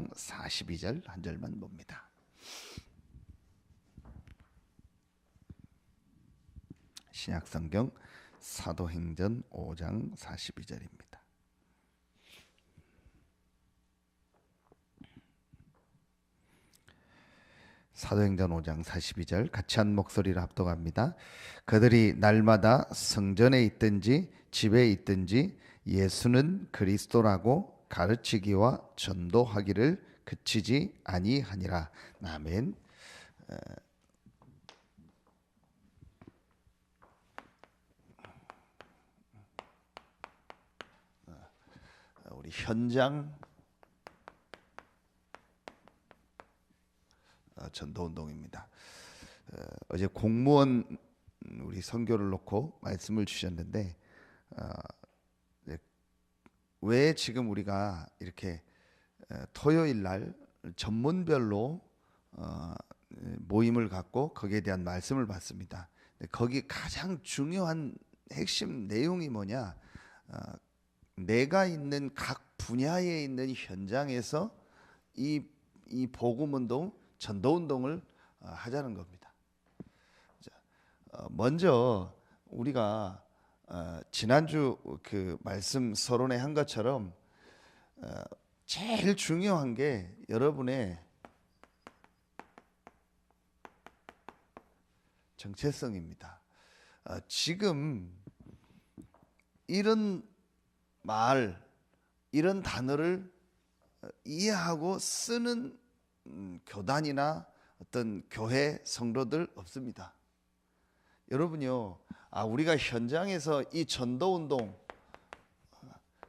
42절 한 절만 봅니다. 신약성경 사도행전 5장 42절입니다. 사도행전 5장 42절 같이 한 목소리로 합독합니다. 그들이 날마다 성전에 있든지 집에 있든지 예수는 그리스도라고 가르치기와 전도하기를 그치지 아니하니라. 아멘. 우리 현장 전도운동입니다. 어제 공무원 우리 선교를 놓고 말씀을 주셨는데 왜 지금 우리가 이렇게 토요일 날 전문별로 모임을 갖고 거기에 대한 말씀을 받습니다. 거기 가장 중요한 핵심 내용이 뭐냐? 내가 있는 각 분야에 있는 현장에서 이 복음운동, 전도운동을 하자는 겁니다. 먼저 우리가 지난주 그 말씀 서론에 한 것처럼 제일 중요한 게 여러분의 정체성입니다. 지금 이런 말, 이런 단어를 이해하고 쓰는 교단이나 어떤 교회 성도들 없습니다. 여러분요, 우리가 현장에서 이 전도운동,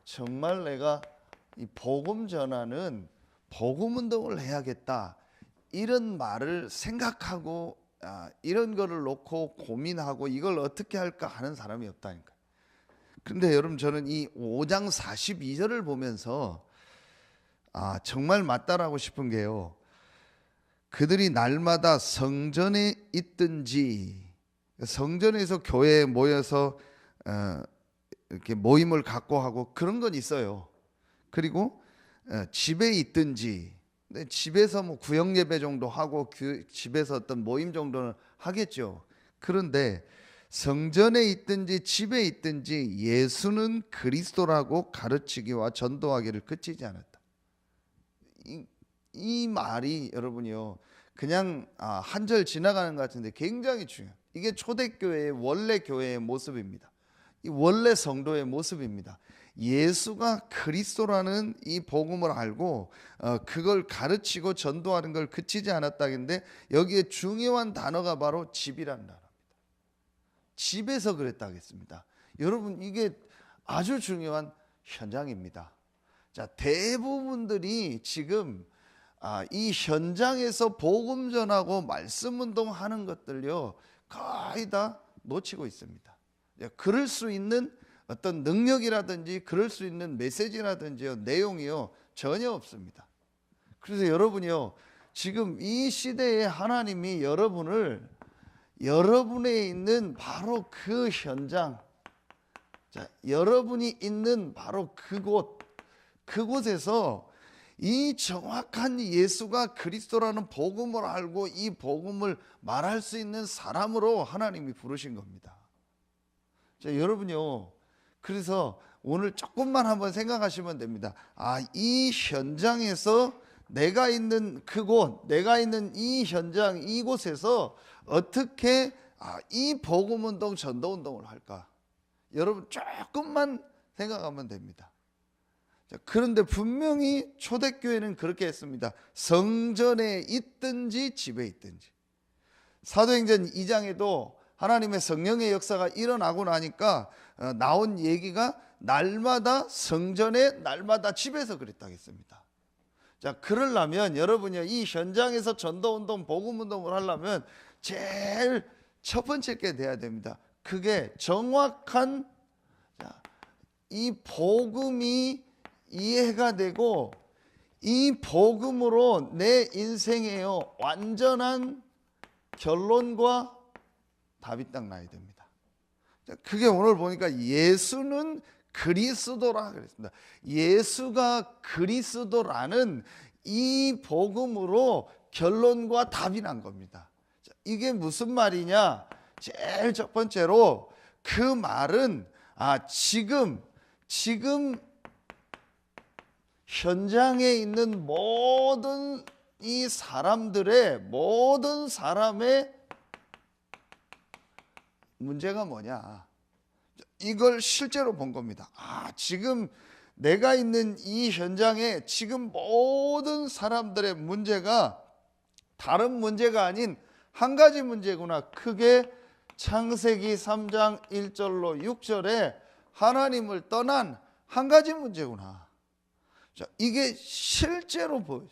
정말 내가 이 복음 전하는 복음운동을 해야겠다, 이런 말을 생각하고 이런 거를 놓고 고민하고 이걸 어떻게 할까 하는 사람이 없다니까. 그런데 여러분, 저는 이 5장 42절을 보면서 정말 맞다라고 싶은 게요, 그들이 날마다 성전에 있든지, 성전에서 교회에 모여서 이렇게 모임을 갖고 하고 그런 건 있어요. 그리고 집에 있든지, 집에서 뭐 구역 예배 정도 하고 집에서 어떤 모임 정도는 하겠죠. 그런데 성전에 있든지 집에 있든지 예수는 그리스도라고 가르치기와 전도하기를 그치지 않았다. 이 말이 여러분이요, 그냥 한 절 지나가는 것 같은데 굉장히 중요해요. 이게 초대교회의 원래 교회의 모습입니다. 이 원래 성도의 모습입니다. 예수가 그리스도라는 이 복음을 알고 그걸 가르치고 전도하는 걸 그치지 않았다는데, 여기에 중요한 단어가 바로 집이라는 단어입니다. 집에서 그랬다 하겠습니다. 여러분, 이게 아주 중요한 현장입니다. 자, 대부분들이 지금 이 현장에서 복음 전하고 말씀 운동하는 것들요, 거의 다 놓치고 있습니다. 그럴 수 있는 어떤 능력이라든지 그럴 수 있는 메시지라든지 내용이요, 전혀 없습니다. 그래서 여러분이요, 지금 이 시대에 하나님이 여러분을 여러분에 있는 바로 그 현장, 여러분이 있는 바로 그곳에서 이 정확한 예수가 그리스도라는 복음을 알고 이 복음을 말할 수 있는 사람으로 하나님이 부르신 겁니다. 자, 여러분요, 그래서 오늘 조금만 한번 생각하시면 됩니다. 이 현장에서 내가 있는 그곳, 내가 있는 이 현장, 이곳에서 어떻게 이 복음운동, 전도운동을 할까? 여러분 조금만 생각하면 됩니다. 자, 그런데 분명히 초대교회는 그렇게 했습니다. 성전에 있든지 집에 있든지. 사도행전 2장에도 하나님의 성령의 역사가 일어나고 나니까 나온 얘기가 날마다 성전에, 날마다 집에서 그랬다고 했습니다. 자, 그러려면 여러분이 이 현장에서 전도운동, 복음운동을 하려면 제일 첫 번째 게 돼야 됩니다. 그게 정확한 이 복음이 이해가 되고 이 복음으로 내 인생에요, 완전한 결론과 답이 딱 나야 됩니다. 그게 오늘 보니까 예수는 그리스도라 그랬습니다. 예수가 그리스도라는 이 복음으로 결론과 답이 난 겁니다. 이게 무슨 말이냐? 제일 첫 번째로 그 말은 지금 현장에 있는 모든 이 사람들의 모든 사람의 문제가 뭐냐? 이걸 실제로 본 겁니다. 지금 내가 있는 이 현장에 지금 모든 사람들의 문제가 다른 문제가 아닌 한 가지 문제구나. 크게 창세기 3장 1절로 6절에 하나님을 떠난 한 가지 문제구나. 자, 이게 실제로 보여요.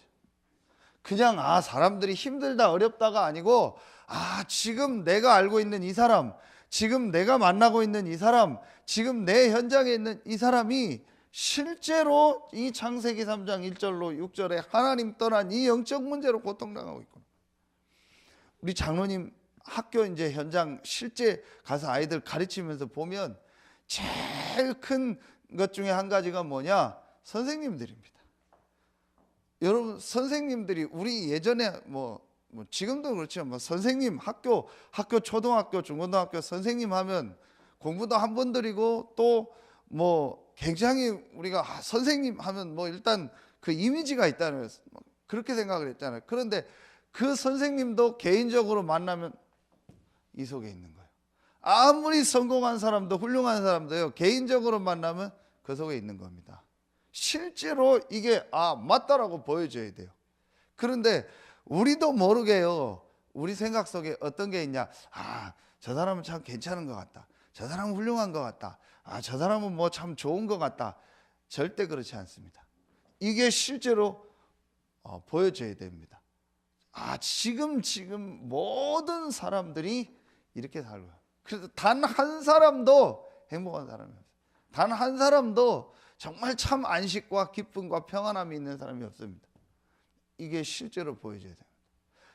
그냥 사람들이 힘들다 어렵다가 아니고 지금 내가 알고 있는 이 사람, 지금 내가 만나고 있는 이 사람, 지금 내 현장에 있는 이 사람이 실제로 이 창세기 3장 1절로 6절에 하나님 떠난 이 영적 문제로 고통당하고 있구나. 우리 장로님 학교 이제 현장 실제 가서 아이들 가르치면서 보면 제일 큰 것 중에 한 가지가 뭐냐? 선생님들입니다. 여러분, 선생님들이 우리 예전에 지금도 그렇지만 선생님 학교 초등학교 중고등학교 선생님 하면 공부도 한 번 드리고 또 굉장히 우리가 선생님 하면 일단 그 이미지가 있다는 그렇게 생각을 했잖아요. 그런데 그 선생님도 개인적으로 만나면 이 속에 있는 거예요. 아무리 성공한 사람도 훌륭한 사람도요, 개인적으로 만나면 그 속에 있는 겁니다. 실제로 이게 맞다라고 보여줘야 돼요. 그런데 우리도 모르게요, 우리 생각 속에 어떤 게 있냐? 저 사람은 참 괜찮은 것 같다. 저 사람은 훌륭한 것 같다. 저 사람은 참 좋은 것 같다. 절대 그렇지 않습니다. 이게 실제로 보여줘야 됩니다. 지금 모든 사람들이 이렇게 살고요. 그래서 단 한 사람도 행복한 사람이 없어요. 단 한 사람도 정말 참 안식과 기쁨과 평안함이 있는 사람이 없습니다. 이게 실제로 보여줘야 됩니다.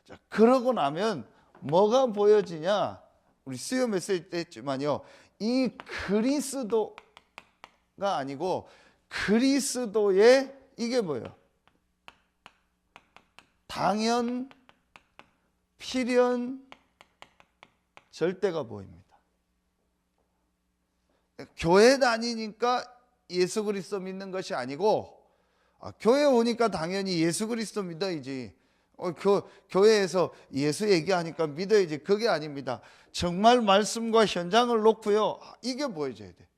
자, 그러고 나면 뭐가 보여지냐? 우리 수요 메시지 때 했지만요, 이 그리스도가 아니고 그리스도의 이게 뭐예요? 당연, 필연, 절대가 보입니다. 교회 다니니까 예수 그리스도 믿는 것이 아니고 교회 오니까 당연히 예수 그리스도 믿어야지. 교회에서 예수 얘기하니까 믿어야지. 그게 아닙니다. 정말 말씀과 현장을 놓고요, 이게 보여줘야 돼.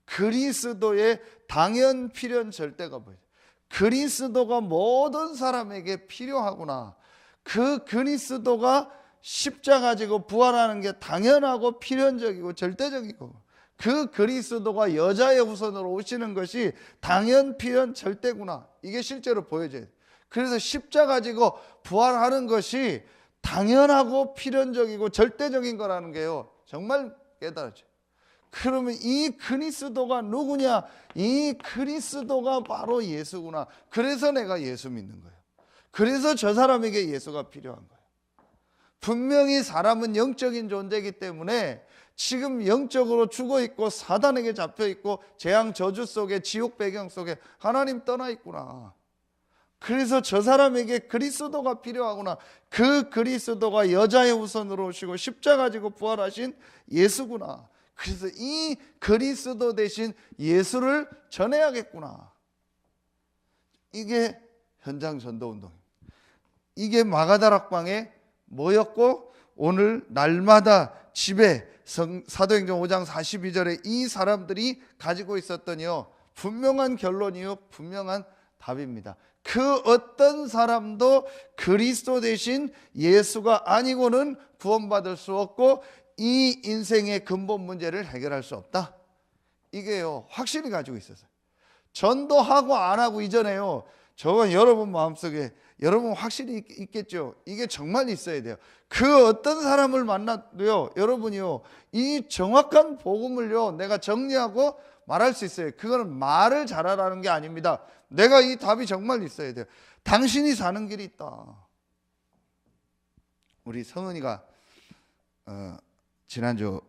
그리스도의 당연, 필연, 절대가 보여요. 그리스도가 모든 사람에게 필요하구나. 그 그리스도가 십자가 지고 부활하는 게 당연하고 필연적이고 절대적이고, 그 그리스도가 여자의 후손으로 오시는 것이 당연, 필연, 절대구나. 이게 실제로 보여져야 돼. 그래서 십자가 지고 부활하는 것이 당연하고 필연적이고 절대적인 거라는 게요, 정말 깨달아져. 그러면 이 그리스도가 누구냐? 이 그리스도가 바로 예수구나. 그래서 내가 예수 믿는 거예요. 그래서 저 사람에게 예수가 필요한 거예요. 분명히 사람은 영적인 존재이기 때문에 지금 영적으로 죽어 있고 사단에게 잡혀 있고 재앙 저주 속에 지옥 배경 속에 하나님 떠나 있구나. 그래서 저 사람에게 그리스도가 필요하구나. 그 그리스도가 여자의 후손으로 오시고 십자가 지고 부활하신 예수구나. 그래서 이 그리스도 대신 예수를 전해야겠구나. 이게 현장 전도 운동입니다. 이게 마가다락방에 모였고 오늘 날마다 집에 사도행전 5장 42절에 이 사람들이 가지고 있었더니요, 분명한 결론이요, 분명한 답입니다. 그 어떤 사람도 그리스도 대신 예수가 아니고는 구원받을 수 없고 이 인생의 근본 문제를 해결할 수 없다. 이게요, 확실히 가지고 있었어요. 전도하고 안 하고 이전에요, 저건 여러분 마음속에 여러분 확실히 있겠죠. 이게 정말 있어야 돼요. 그 어떤 사람을 만나도요, 여러분이요, 이 정확한 복음을요, 내가 정리하고 말할 수 있어요. 그거는 말을 잘하라는 게 아닙니다. 내가 이 답이 정말 있어야 돼요. 당신이 사는 길이 있다. 우리 성은이가 지난주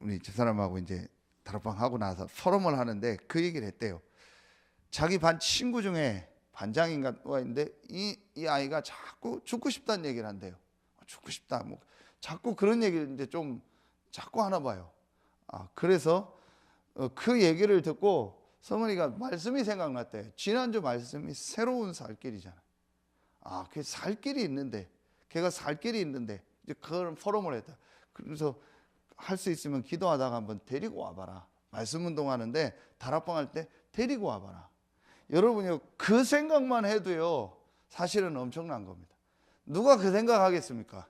우리 집사람하고 이제 다락방 하고 나서 포럼을 하는데 그 얘기를 했대요. 자기 반 친구 중에 반장인가 있는데 이 아이가 자꾸 죽고 싶다는 얘기를 한대요. 죽고 싶다. 뭐 자꾸 그런 얘기를 이제 좀 자꾸 하나 봐요. 그래서 그 얘기를 듣고 성은이가 말씀이 생각났대. 지난주 말씀이 새로운 살 길이잖아. 그 살 길이 있는데, 걔가 살 길이 있는데 이제 그걸 포럼을 했다. 그래서 할 수 있으면 기도하다가 한번 데리고 와봐라. 말씀 운동하는데 다락방 할 때 데리고 와봐라. 여러분요, 그 생각만 해도요 사실은 엄청난 겁니다. 누가 그 생각하겠습니까?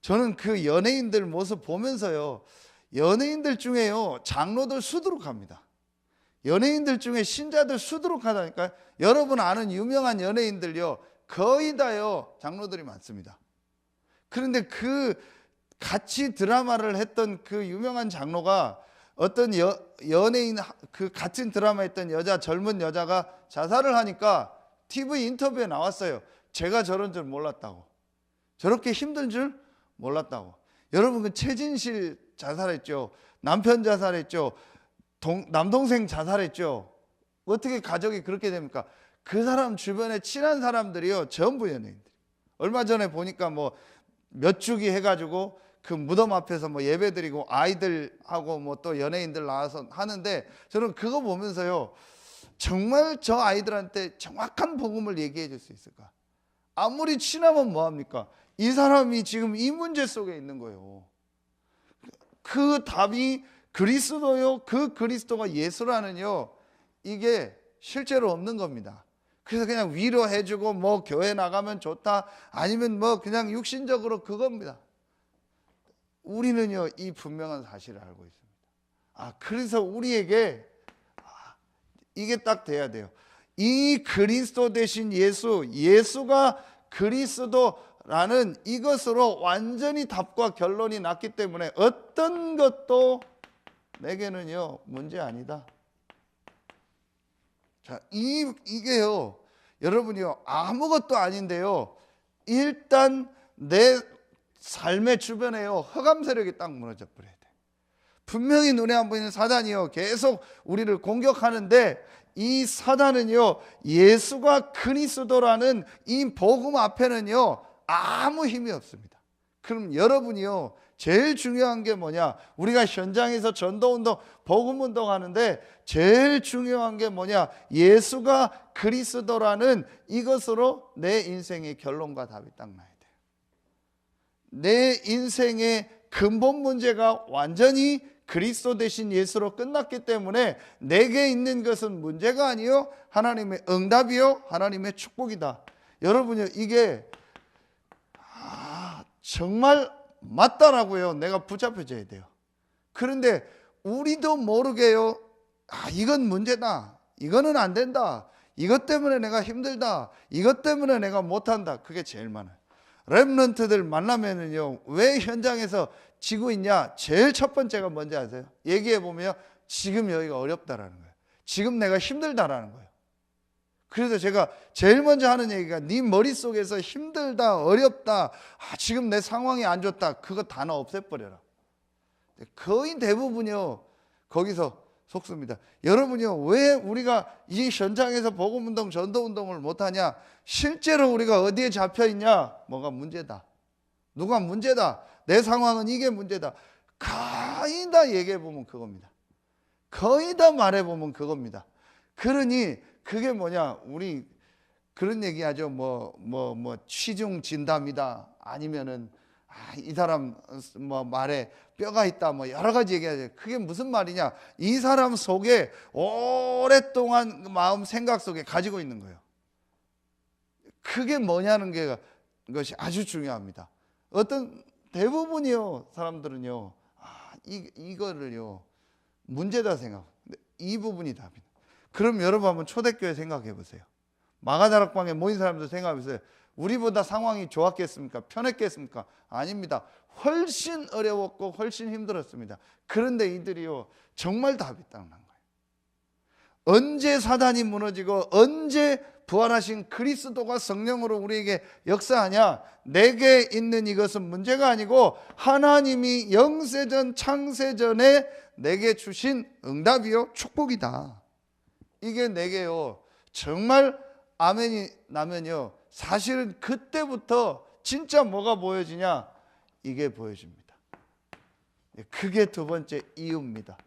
저는 그 연예인들 모습 보면서요, 연예인들 중에요 장로들 수두룩합니다. 연예인들 중에 신자들 수두룩하다니까요. 여러분 아는 유명한 연예인들요 거의 다요 장로들이 많습니다. 그런데 그 같이 드라마를 했던 그 유명한 장로가 어떤 연예인, 그 같은 드라마 했던 여자, 젊은 여자가 자살을 하니까 TV 인터뷰에 나왔어요. 제가 저런 줄 몰랐다고, 저렇게 힘든 줄 몰랐다고. 여러분 그 최진실 자살했죠. 남편 자살했죠. 남동생 자살했죠. 어떻게 가족이 그렇게 됩니까? 그 사람 주변에 친한 사람들이요 전부 연예인들. 얼마 전에 보니까 뭐 몇 주기 해가지고 그 무덤 앞에서 뭐 예배 드리고 아이들하고 뭐 또 연예인들 나와서 하는데, 저는 그거 보면서요 정말 저 아이들한테 정확한 복음을 얘기해 줄 수 있을까? 아무리 친하면 뭐합니까? 이 사람이 지금 이 문제 속에 있는 거예요. 그 답이 그리스도요, 그 그리스도가 예수라는요, 이게 실제로 없는 겁니다. 그래서 그냥 위로해주고 뭐 교회 나가면 좋다, 아니면 뭐 그냥 육신적으로 그겁니다. 우리는요 이 분명한 사실을 알고 있습니다. 그래서 우리에게 이게 딱 돼야 돼요. 이 그리스도 대신 예수가 그리스도라는 이것으로 완전히 답과 결론이 났기 때문에 어떤 것도 내게는요 문제 아니다. 자, 이게요 여러분이요 아무것도 아닌데요, 일단 내 삶의 주변에요 흑암 세력이 딱 무너져 버려야 돼. 분명히 눈에 안 보이는 사단이요 계속 우리를 공격하는데, 이 사단은요 예수가 그리스도라는 이 복음 앞에는요 아무 힘이 없습니다. 그럼 여러분이요 제일 중요한 게 뭐냐? 우리가 현장에서 전도운동, 복음운동 하는데 제일 중요한 게 뭐냐? 예수가 그리스도라는 이것으로 내 인생의 결론과 답이 딱 나야 돼요. 내 인생의 근본 문제가 완전히 그리스도 대신 예수로 끝났기 때문에 내게 있는 것은 문제가 아니요 하나님의 응답이요 하나님의 축복이다. 여러분요 이게 정말 맞다라고요 내가 붙잡혀져야 돼요. 그런데 우리도 모르게요 이건 문제다, 이거는 안 된다, 이것 때문에 내가 힘들다, 이것 때문에 내가 못한다. 그게 제일 많아요. 렘넌트들 만나면은요 왜 현장에서 지고 있냐? 제일 첫 번째가 뭔지 아세요? 얘기해 보면 지금 여기가 어렵다라는 거예요. 지금 내가 힘들다라는 거예요. 그래서 제가 제일 먼저 하는 얘기가 네 머릿속에서 힘들다, 어렵다, 지금 내 상황이 안 좋다, 그거 단어 없애버려라. 거의 대부분이요 거기서 속습니다. 여러분이요 왜 우리가 이 현장에서 복음운동, 전도운동을 못하냐? 실제로 우리가 어디에 잡혀있냐? 뭐가 문제다, 누가 문제다, 내 상황은 이게 문제다, 거의 다 얘기해보면 그겁니다. 거의 다 말해보면 그겁니다. 그러니 그게 뭐냐? 우리 그런 얘기하죠. 취중 진담이다, 아니면은 이 사람 뭐 말에 뼈가 있다, 뭐 여러 가지 얘기하죠. 그게 무슨 말이냐? 이 사람 속에 오랫동안 마음 생각 속에 가지고 있는 거예요. 그게 뭐냐는 게 것이 아주 중요합니다. 어떤 대부분이요 사람들은요 이거를요 문제다 생각. 이 부분이 답이다. 그럼 여러분 한번 초대교회 생각해 보세요. 마가다락방에 모인 사람들 생각해 보세요. 우리보다 상황이 좋았겠습니까? 편했겠습니까? 아닙니다. 훨씬 어려웠고 훨씬 힘들었습니다. 그런데 이들이요 정말 답이 딱 난 거예요. 언제 사단이 무너지고 언제 부활하신 그리스도가 성령으로 우리에게 역사하냐? 내게 있는 이것은 문제가 아니고 하나님이 영세전 창세전에 내게 주신 응답이요 축복이다. 이게 내게요 정말 아멘이 나면요, 사실은 그때부터 진짜 뭐가 보여지냐, 이게 보여집니다. 그게 두 번째 이유입니다.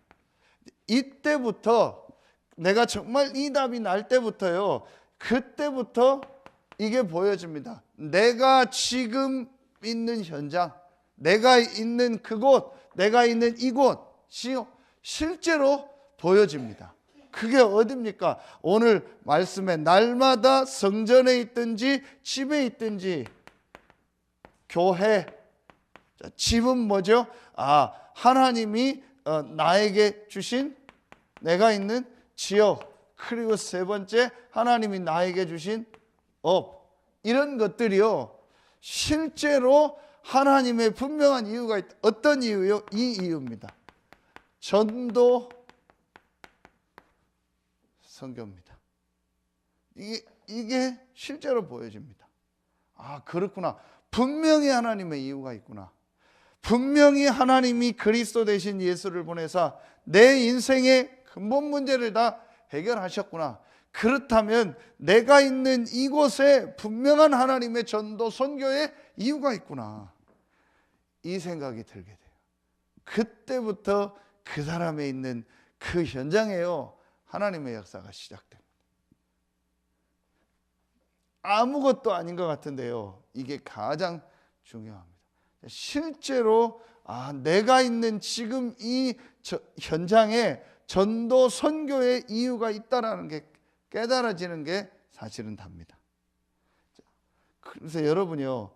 이때부터 내가 정말 이 답이 날 때부터요, 그때부터 이게 보여집니다. 내가 지금 있는 현장, 내가 있는 그곳, 내가 있는 이곳이 실제로 보여집니다. 그게 어딥니까? 오늘 말씀에 날마다 성전에 있든지 집에 있든지 교회, 집은 뭐죠? 하나님이 나에게 주신 내가 있는 지역, 그리고 세 번째 하나님이 나에게 주신 업, 이런 것들이요 실제로 하나님의 분명한 이유가 있다. 어떤 이유요? 이 이유입니다. 전도 선교입니다. 이게 실제로 보여집니다. 그렇구나. 분명히 하나님의 이유가 있구나. 분명히 하나님이 그리스도 대신 예수를 보내사 내 인생의 근본 문제를 다 해결하셨구나. 그렇다면 내가 있는 이곳에 분명한 하나님의 전도 선교의 이유가 있구나. 이 생각이 들게 돼요. 그때부터 그 사람에 있는 그 현장에요, 하나님의 역사가 시작됩니다. 아무것도 아닌 것 같은데요, 이게 가장 중요합니다. 실제로 내가 있는 지금 이 현장에 전도 선교의 이유가 있다라는 게 깨달아지는 게 사실은 답니다. 그래서 여러분이요,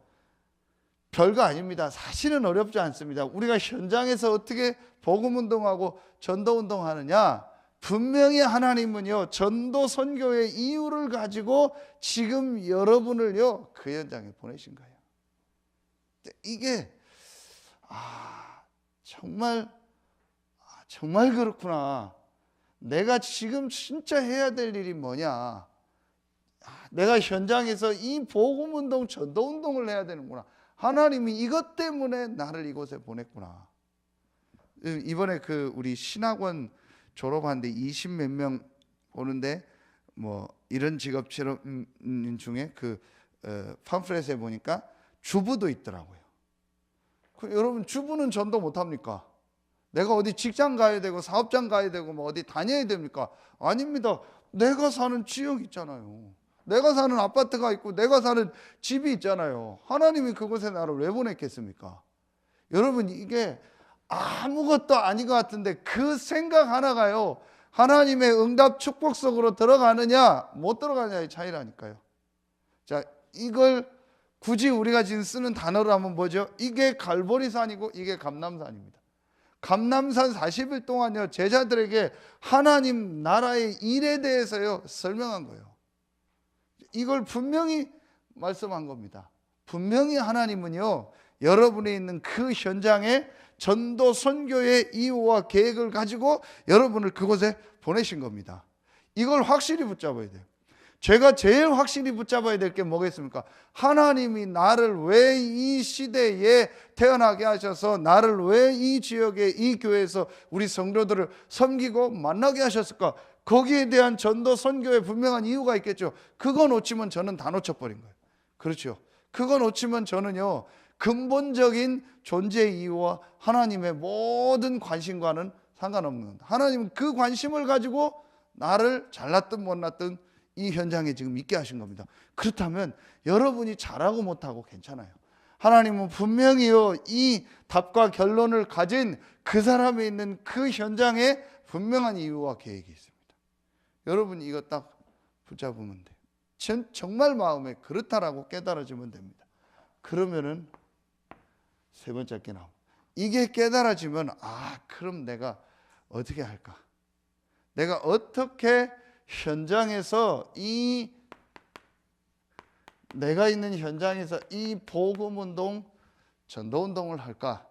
별거 아닙니다. 사실은 어렵지 않습니다. 우리가 현장에서 어떻게 복음운동하고 전도운동하느냐, 분명히 하나님은요 전도 선교의 이유를 가지고 지금 여러분을요 그 현장에 보내신 거예요. 이게 정말 그렇구나. 내가 지금 진짜 해야 될 일이 뭐냐, 내가 현장에서 이 복음운동 전도운동을 해야 되는구나. 하나님이 이것 때문에 나를 이곳에 보냈구나. 이번에 우리 신학원 졸업하는데 20몇 명 오는데 뭐 이런 직업 실험 중에 팜플렛에 보니까 주부도 있더라고요. 여러분, 주부는 전도 못합니까? 내가 어디 직장 가야 되고 사업장 가야 되고 뭐 어디 다녀야 됩니까? 아닙니다. 내가 사는 지역 있잖아요. 내가 사는 아파트가 있고 내가 사는 집이 있잖아요. 하나님이 그곳에 나를 왜 보냈겠습니까? 여러분, 이게 아무것도 아닌 것 같은데 그 생각 하나가요 하나님의 응답 축복 속으로 들어가느냐 못 들어가느냐의 차이라니까요. 자, 이걸 굳이 우리가 지금 쓰는 단어로 하면 뭐죠? 이게 갈보리산이고 이게 감람산입니다. 감람산 40일 동안요 제자들에게 하나님 나라의 일에 대해서요 설명한 거예요. 이걸 분명히 말씀한 겁니다. 분명히 하나님은요 여러분이 있는 그 현장에 전도 선교의 이유와 계획을 가지고 여러분을 그곳에 보내신 겁니다. 이걸 확실히 붙잡아야 돼요. 제가 제일 확실히 붙잡아야 될 게 뭐겠습니까? 하나님이 나를 왜 이 시대에 태어나게 하셔서 나를 왜 이 지역에 이 교회에서 우리 성도들을 섬기고 만나게 하셨을까? 거기에 대한 전도 선교의 분명한 이유가 있겠죠. 그거 놓치면 저는 다 놓쳐버린 거예요. 그렇죠. 그거 놓치면 저는요 근본적인 존재의 이유와 하나님의 모든 관심과는 상관없는 겁니다. 하나님은 그 관심을 가지고 나를 잘났든 못났든 이 현장에 지금 있게 하신 겁니다. 그렇다면 여러분이 잘하고 못하고 괜찮아요. 하나님은 분명히요 이 답과 결론을 가진 그 사람에 있는 그 현장에 분명한 이유와 계획이 있습니다. 여러분이 이거 딱 붙잡으면 돼요. 정말 마음에 그렇다라고 깨달아지면 됩니다. 그러면은 세 번째 게 나옵니다. 이게 깨달아지면 그럼 내가 어떻게 할까? 내가 어떻게 현장에서 내가 있는 현장에서 이 복음운동, 전도운동을 할까?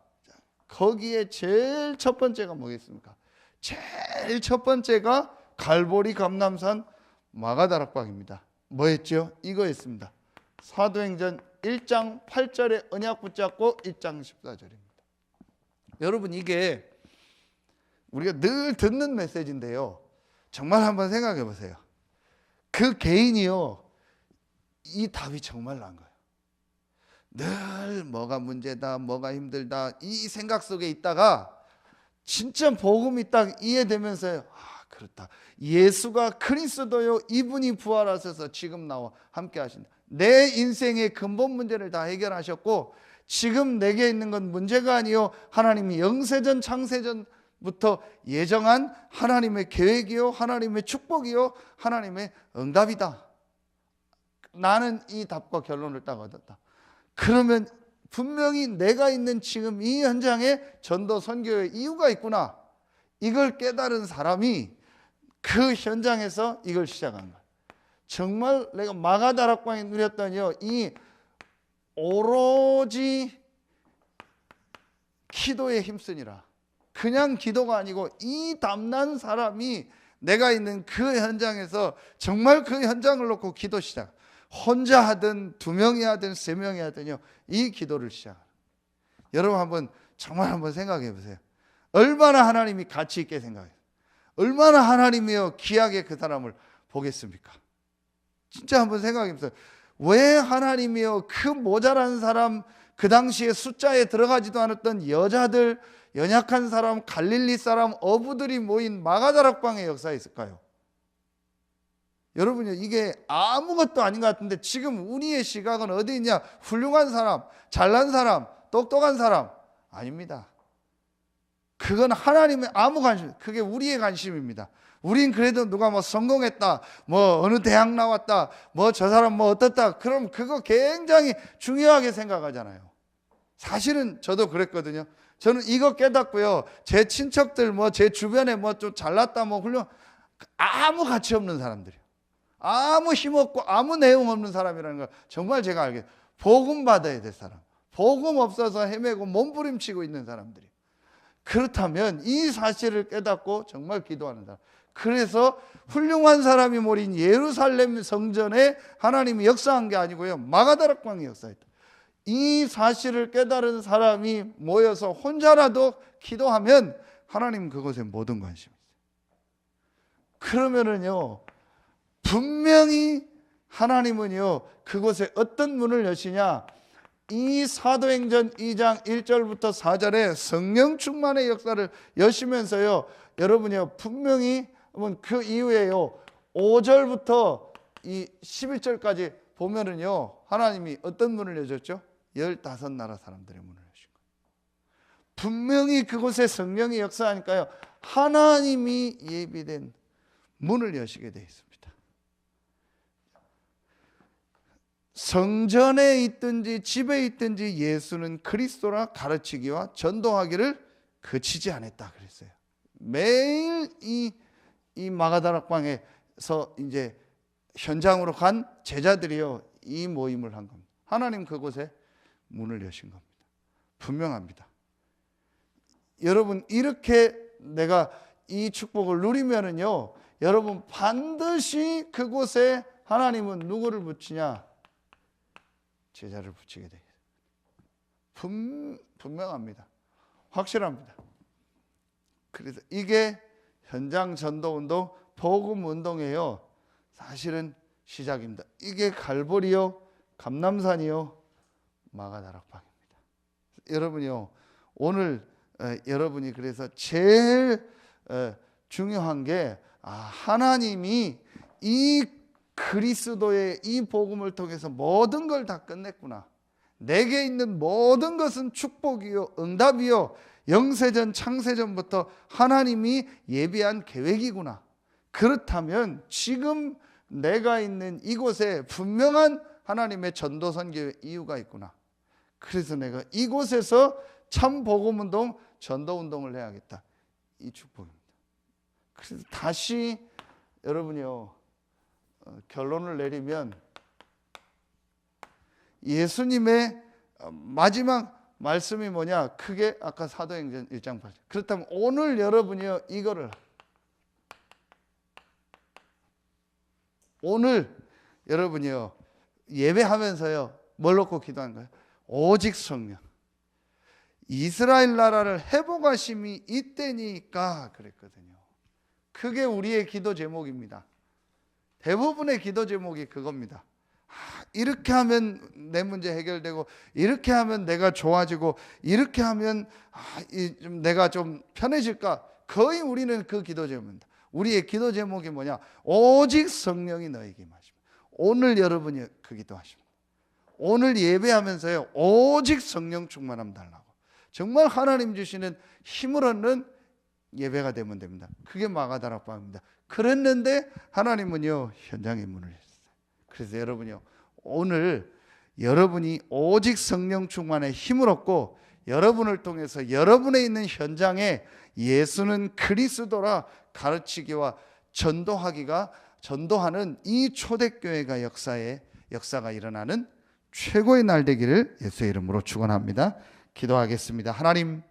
거기에 제일 첫 번째가 뭐겠습니까? 제일 첫 번째가 갈보리 감람산 마가다락방입니다. 뭐였죠? 이거였습니다. 사도행전 1장 8절에 언약 붙잡고 1장 14절입니다. 여러분, 이게 우리가 늘 듣는 메시지인데요 정말 한번 생각해 보세요. 그 개인이요 이 답이 정말 난 거예요. 늘 뭐가 문제다, 뭐가 힘들다 이 생각 속에 있다가 진짜 복음이 딱 이해되면서 그렇다. 예수가 그리스도요, 이분이 부활하셔서 지금 나와 함께 하신다. 내 인생의 근본 문제를 다 해결하셨고 지금 내게 있는 건 문제가 아니요, 하나님이 영세전 창세전부터 예정한 하나님의 계획이요, 하나님의 축복이요, 하나님의 응답이다. 나는 이 답과 결론을 딱 얻었다. 그러면 분명히 내가 있는 지금 이 현장에 전도 선교의 이유가 있구나. 이걸 깨달은 사람이 그 현장에서 이걸 시작한 거야. 정말 내가 마가다락방에 누렸더니요, 이 오로지 기도에 힘쓰니라. 그냥 기도가 아니고 이 담난 사람이 내가 있는 그 현장에서 정말 그 현장을 놓고 기도 시작. 혼자 하든 2명이 하든 3명이 하든요, 이 기도를 시작. 여러분 정말 한번 생각해 보세요. 얼마나 하나님이 가치 있게 생각해요. 얼마나 하나님이요 귀하게 그 사람을 보겠습니까? 진짜 한번 생각해 보세요. 왜 하나님이요 그 모자란 사람, 그 당시에 숫자에 들어가지도 않았던 여자들, 연약한 사람, 갈릴리 사람, 어부들이 모인 마가다락방의 역사에 있을까요? 여러분요, 이게 아무것도 아닌 것 같은데 지금 우리의 시각은 어디 있냐? 훌륭한 사람, 잘난 사람, 똑똑한 사람 아닙니다. 그건 하나님의 아무 관심, 그게 우리의 관심입니다. 우린 그래도 누가 뭐 성공했다, 뭐 어느 대학 나왔다, 뭐 저 사람 뭐 어떻다, 그럼 그거 굉장히 중요하게 생각하잖아요. 사실은 저도 그랬거든요. 저는 이거 깨닫고요, 제 친척들 뭐 제 주변에 뭐 좀 잘났다, 뭐 훌륭, 아무 가치 없는 사람들이요, 아무 힘없고 아무 내용 없는 사람이라는 걸 정말 제가 알게, 복음 받아야 될 사람, 복음 없어서 헤매고 몸부림치고 있는 사람들이. 그렇다면 이 사실을 깨닫고 정말 기도하는 사람, 그래서 훌륭한 사람이 모인 예루살렘 성전에 하나님이 역사한 게 아니고요, 마가다락방이 역사했다. 이 사실을 깨달은 사람이 모여서 혼자라도 기도하면 하나님 그곳에 모든 관심이 있어요. 그러면은요, 분명히 하나님은요 그곳에 어떤 문을 여시냐, 이 사도행전 2장 1절부터 4절에 성령 충만의 역사를 여시면서요, 여러분이요 분명히 그 이후에요 5절부터 이 11절까지 보면은요, 하나님이 어떤 문을 여셨죠? 15나라 사람들의 문을 여신 거예요. 분명히 그곳에 성령이 역사하니까요, 하나님이 예비된 문을 여시게 되어 있습니다. 성전에 있든지 집에 있든지 예수는 그리스도라 가르치기와 전도하기를 그치지 않았다 그랬어요. 매일 이 마가다락방에서 이제 현장으로 간 제자들이요 이 모임을 한 겁니다. 하나님 그곳에 문을 여신 겁니다. 분명합니다. 여러분, 이렇게 내가 이 축복을 누리면은요, 여러분 반드시 그곳에 하나님은 누구를 붙이냐? 제자를 붙이게 돼요. 분명합니다. 확실합니다. 그래서 이게 현장 전도운동, 복음운동이에요. 사실은 시작입니다. 이게 갈보리요, 감남산이요, 마가다락방입니다. 여러분이요, 오늘 여러분이 그래서 제일 중요한 게 하나님이 이 그리스도의 이 복음을 통해서 모든 걸 다 끝냈구나. 내게 있는 모든 것은 축복이요, 응답이요, 영세전 창세전부터 하나님이 예비한 계획이구나. 그렇다면 지금 내가 있는 이곳에 분명한 하나님의 전도 선교의 이유가 있구나. 그래서 내가 이곳에서 참 복음운동, 전도운동을 해야겠다. 이 축복입니다. 그래서 다시 여러분이요, 결론을 내리면 예수님의 마지막 말씀이 뭐냐? 크게 아까 사도행전 1장 8절. 그렇다면 오늘 여러분이요, 이거를 오늘 여러분이요 예배하면서요 뭘 놓고 기도한 거예요? 오직 성령, 이스라엘 나라를 회복하심이 이때니까 그랬거든요. 그게 우리의 기도 제목입니다. 대부분의 기도 제목이 그겁니다. 이렇게 하면 내 문제 해결되고, 이렇게 하면 내가 좋아지고, 이렇게 하면 내가 좀 편해질까? 거의 우리는 그 기도 제목입니다. 우리의 기도 제목이 뭐냐? 오직 성령이 너에게 임하시면. 오늘 여러분이 그 기도하십니다. 오늘 예배하면서요, 오직 성령 충만함 달라고. 정말 하나님 주시는 힘을 얻는 예배가 되면 됩니다. 그게 마가다락방입니다. 그랬는데 하나님은요, 현장의 문을 열었어요. 그래서 여러분요, 오늘 여러분이 오직 성령 충만의 힘을 얻고, 여러분을 통해서 여러분에 있는 현장에 예수는 그리스도라 가르치기와 전도하는 이 초대교회가 역사가 일어나는 최고의 날 되기를 예수의 이름으로 축원합니다. 기도하겠습니다. 하나님,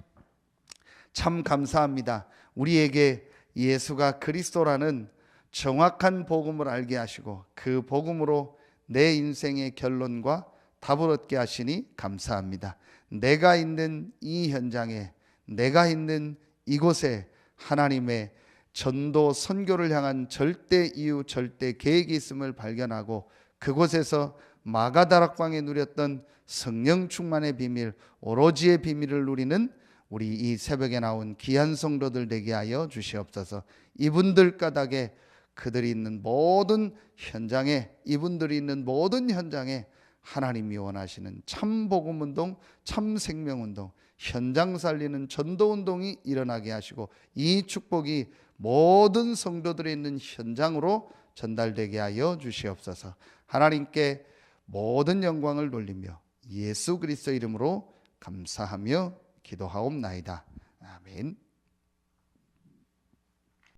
참 감사합니다. 우리에게 예수가 그리스도라는 정확한 복음을 알게 하시고, 그 복음으로 내 인생의 결론과 답을 얻게 하시니 감사합니다. 내가 있는 이 현장에, 내가 있는 이곳에 하나님의 전도 선교를 향한 절대 이유, 절대 계획이 있음을 발견하고, 그곳에서 마가다락방에 누렸던 성령 충만의 비밀, 오로지의 비밀을 누리는 우리 이 새벽에 나온 귀한 성도들 되게 하여 주시옵소서. 이분들 까닭에, 그들이 있는 모든 현장에, 이분들이 있는 모든 현장에 하나님이 원하시는 참 복음운동, 참 생명운동, 현장 살리는 전도운동이 일어나게 하시고, 이 축복이 모든 성도들이 있는 현장으로 전달되게 하여 주시옵소서. 하나님께 모든 영광을 돌리며 예수 그리스도 이름으로 감사하며 기도하옵나이다. 아멘.